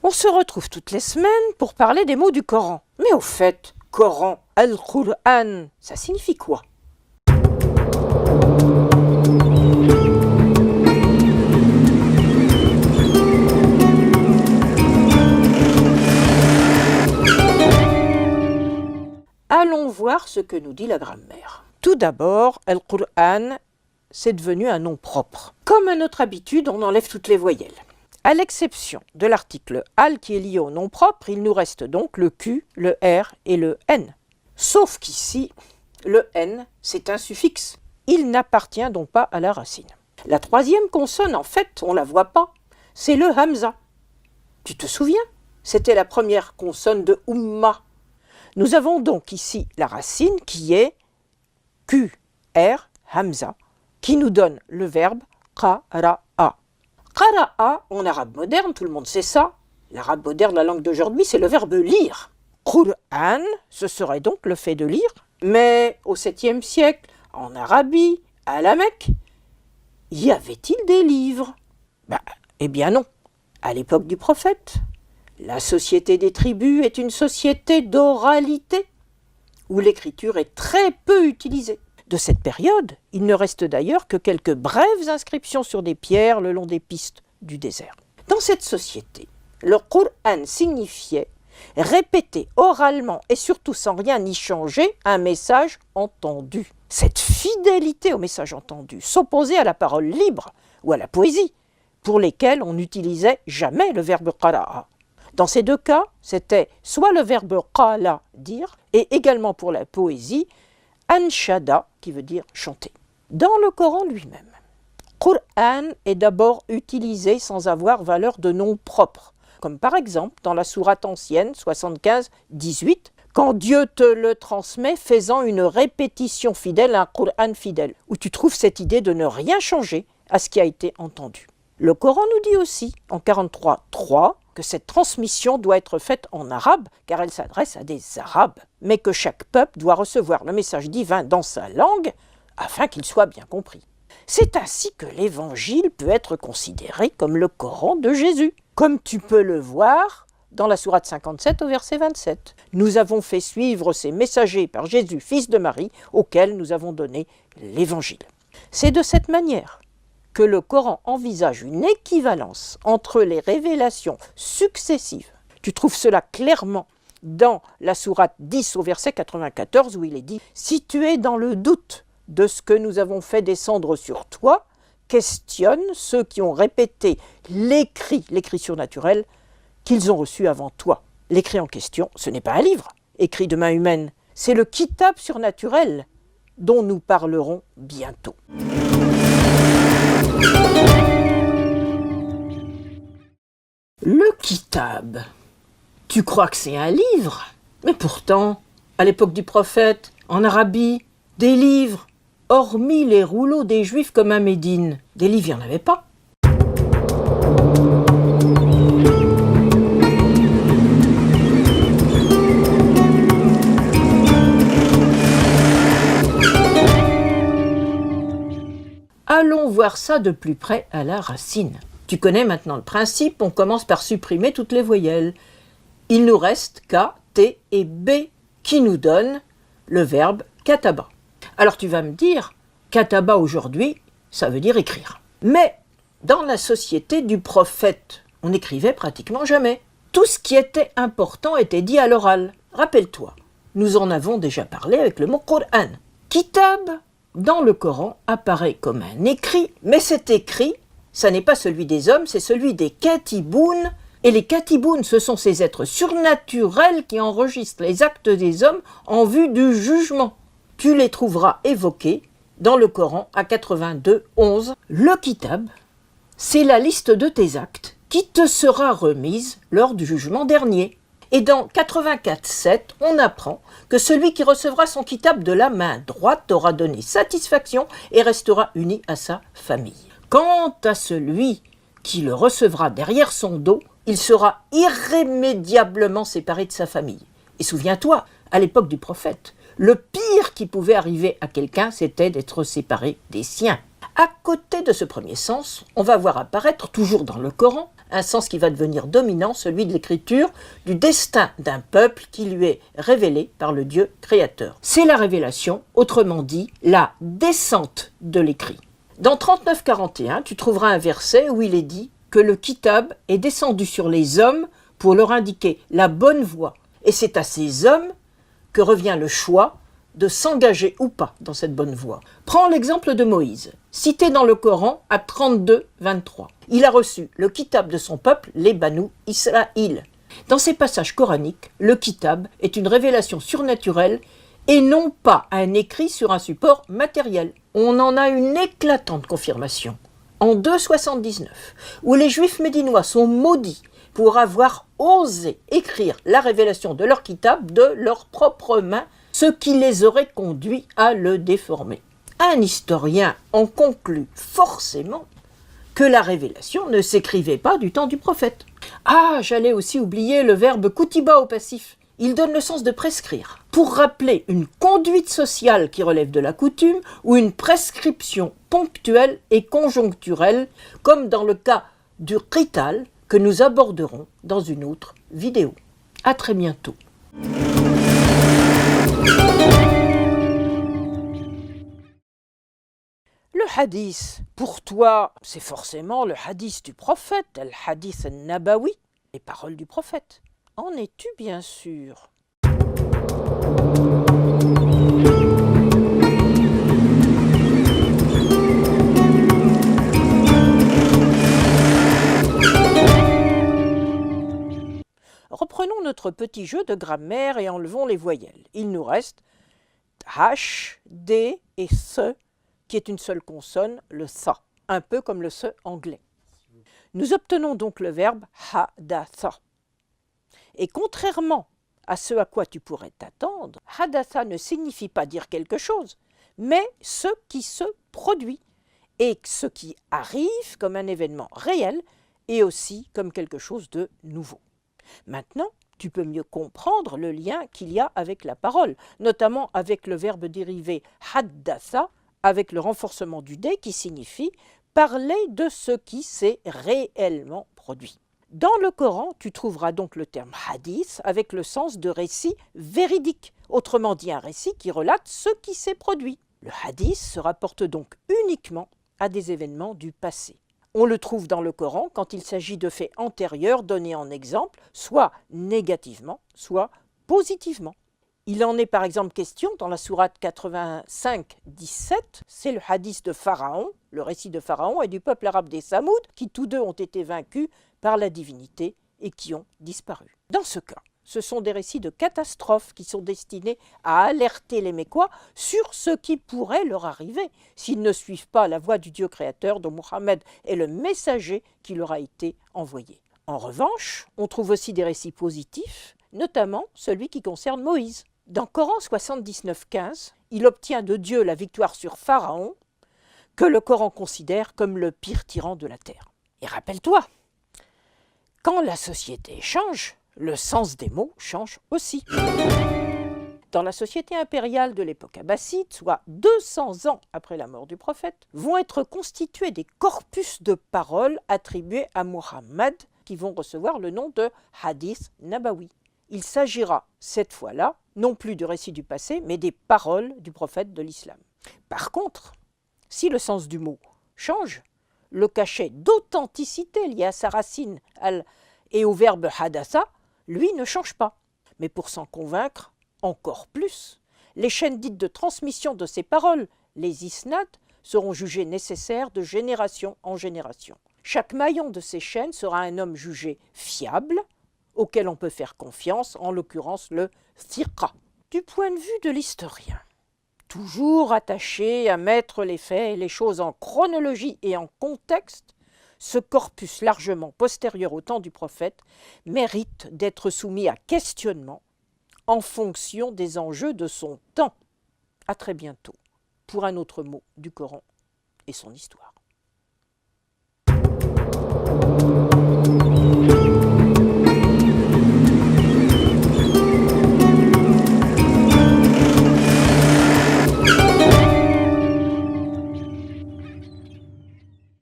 On se retrouve toutes les semaines pour parler des mots du Coran. Mais au fait, Coran, Al-Qur'an, ça signifie quoi? Allons voir ce que nous dit la grammaire. Tout d'abord, Al-Qur'an, c'est devenu un nom propre. Comme à notre habitude, on enlève toutes les voyelles. À l'exception de l'article al qui est lié au nom propre, il nous reste donc le q, le r et le n. Sauf qu'ici, le n, c'est un suffixe. Il n'appartient donc pas à la racine. La troisième consonne, en fait, on ne la voit pas, c'est le hamza. Tu te souviens? C'était la première consonne de umma. Nous avons donc ici la racine qui est q, r, hamza, qui nous donne le verbe qara'a. Qara'a, en arabe moderne, tout le monde sait ça. L'arabe moderne, la langue d'aujourd'hui, c'est le verbe lire. Qur'an, ce serait donc le fait de lire. Mais au 7e siècle, en Arabie, à la Mecque, y avait-il des livres? Eh bien non. À l'époque du prophète, la société des tribus est une société d'oralité, où l'écriture est très peu utilisée. De cette période, il ne reste d'ailleurs que quelques brèves inscriptions sur des pierres le long des pistes du désert. Dans cette société, le Qur'an signifiait répéter oralement et surtout sans rien y changer un message entendu. Cette fidélité au message entendu s'opposait à la parole libre ou à la poésie, pour lesquelles on n'utilisait jamais le verbe qara'a. Dans ces deux cas, c'était soit le verbe qala, dire, et également pour la poésie, anshada, qui veut dire chanter. Dans le Coran lui-même, Qur'an est d'abord utilisé sans avoir valeur de nom propre, comme par exemple dans la sourate ancienne 75-18, quand Dieu te le transmet faisant une répétition fidèle à un Qur'an fidèle, où tu trouves cette idée de ne rien changer à ce qui a été entendu. Le Coran nous dit aussi, en 43.3, que cette transmission doit être faite en arabe, car elle s'adresse à des arabes, mais que chaque peuple doit recevoir le message divin dans sa langue, afin qu'il soit bien compris. C'est ainsi que l'Évangile peut être considéré comme le Coran de Jésus, comme tu peux le voir dans la sourate 57 au verset 27. Nous avons fait suivre ces messagers par Jésus, fils de Marie, auquel nous avons donné l'Évangile. C'est de cette manière que le Coran envisage une équivalence entre les révélations successives. Tu trouves cela clairement dans la sourate 10 au verset 94 où il est dit « Si tu es dans le doute de ce que nous avons fait descendre sur toi, questionne ceux qui ont répété l'écrit surnaturel qu'ils ont reçu avant toi. » L'écrit en question, ce n'est pas un livre écrit de main humaine, c'est le kitab surnaturel dont nous parlerons bientôt. Le kitab, tu crois que c'est un livre? Mais pourtant, à l'époque du prophète, en Arabie, des livres, hormis les rouleaux des Juifs comme à Médine, des livres, il n'y en avait pas. Allons voir ça de plus près à la racine. Tu connais maintenant le principe, on commence par supprimer toutes les voyelles. Il nous reste K, T et B qui nous donnent le verbe kataba. Alors tu vas me dire, kataba aujourd'hui, ça veut dire écrire. Mais dans la société du prophète, on n'écrivait pratiquement jamais. Tout ce qui était important était dit à l'oral. Rappelle-toi, nous en avons déjà parlé avec le mot Qur'an. Kitab, dans le Coran, apparaît comme un écrit, mais cet écrit, ça n'est pas celui des hommes, c'est celui des katiboun. Et les katiboun, ce sont ces êtres surnaturels qui enregistrent les actes des hommes en vue du jugement. Tu les trouveras évoqués dans le Coran à 82.11. Le kitab, c'est la liste de tes actes qui te sera remise lors du jugement dernier. Et dans 84.7, on apprend que celui qui recevra son kitab de la main droite aura donné satisfaction et restera uni à sa famille. Quant à celui qui le recevra derrière son dos, il sera irrémédiablement séparé de sa famille. Et souviens-toi, à l'époque du prophète, le pire qui pouvait arriver à quelqu'un, c'était d'être séparé des siens. À côté de ce premier sens, on va voir apparaître, toujours dans le Coran, un sens qui va devenir dominant, celui de l'écriture, du destin d'un peuple qui lui est révélé par le Dieu créateur. C'est la révélation, autrement dit, la descente de l'écrit. Dans 39-41, tu trouveras un verset où il est dit que le Kitab est descendu sur les hommes pour leur indiquer la bonne voie. Et c'est à ces hommes que revient le choix de s'engager ou pas dans cette bonne voie. Prends l'exemple de Moïse, cité dans le Coran à 32-23. Il a reçu le Kitab de son peuple, les Banu Israël. Dans ces passages coraniques, le Kitab est une révélation surnaturelle et non pas un écrit sur un support matériel. On en a une éclatante confirmation. En 279, où les Juifs médinois sont maudits pour avoir osé écrire la révélation de leur Kitab de leurs propres mains, ce qui les aurait conduits à le déformer. Un historien en conclut forcément que la révélation ne s'écrivait pas du temps du prophète. Ah, j'allais aussi oublier le verbe kutiba au passif. Il donne le sens de prescrire, pour rappeler une conduite sociale qui relève de la coutume ou une prescription ponctuelle et conjoncturelle, comme dans le cas du qital que nous aborderons dans une autre vidéo. À très bientôt. Le hadith, pour toi, c'est forcément le hadith du prophète, le hadith nabawi, les paroles du prophète. En es-tu bien sûr? Reprenons notre petit jeu de grammaire et enlevons les voyelles. Il nous reste H, D et SE, qui est une seule consonne, le SA, un peu comme le SE anglais. Nous obtenons donc le verbe hadatha. Et contrairement à ce à quoi tu pourrais t'attendre, hadatha ne signifie pas dire quelque chose, mais ce qui se produit, et ce qui arrive comme un événement réel, et aussi comme quelque chose de nouveau. Maintenant, tu peux mieux comprendre le lien qu'il y a avec la parole, notamment avec le verbe dérivé haddatha, avec le renforcement du dé qui signifie parler de ce qui s'est réellement produit. Dans le Coran, tu trouveras donc le terme hadith avec le sens de récit véridique, autrement dit un récit qui relate ce qui s'est produit. Le hadith se rapporte donc uniquement à des événements du passé. On le trouve dans le Coran quand il s'agit de faits antérieurs donnés en exemple, soit négativement, soit positivement. Il en est par exemple question dans la sourate 85-17, c'est le hadith de Pharaon, le récit de Pharaon et du peuple arabe des Samoud, qui tous deux ont été vaincus par la divinité et qui ont disparu. Dans ce cas, ce sont des récits de catastrophes qui sont destinés à alerter les Mécois sur ce qui pourrait leur arriver s'ils ne suivent pas la voie du Dieu créateur dont Mohammed est le messager qui leur a été envoyé. En revanche, on trouve aussi des récits positifs, notamment celui qui concerne Moïse. Dans Coran 79-15, il obtient de Dieu la victoire sur Pharaon, que le Coran considère comme le pire tyran de la terre. Et rappelle-toi, quand la société change, le sens des mots change aussi. Dans la société impériale de l'époque abbasside, soit 200 ans après la mort du prophète, vont être constitués des corpus de paroles attribués à Muhammad qui vont recevoir le nom de hadith nabawi. Il s'agira cette fois-là non plus de récits du passé, mais des paroles du prophète de l'islam. Par contre, si le sens du mot change, le cachet d'authenticité lié à sa racine et au verbe hadatha, lui, ne change pas. Mais pour s'en convaincre encore plus, les chaînes dites de transmission de ces paroles, les isnad, seront jugées nécessaires de génération en génération. Chaque maillon de ces chaînes sera un homme jugé fiable, auquel on peut faire confiance, en l'occurrence le thiqa. Du point de vue de l'historien, toujours attaché à mettre les faits et les choses en chronologie et en contexte, ce corpus largement postérieur au temps du prophète mérite d'être soumis à questionnement en fonction des enjeux de son temps. À très bientôt pour un autre mot du Coran et son histoire.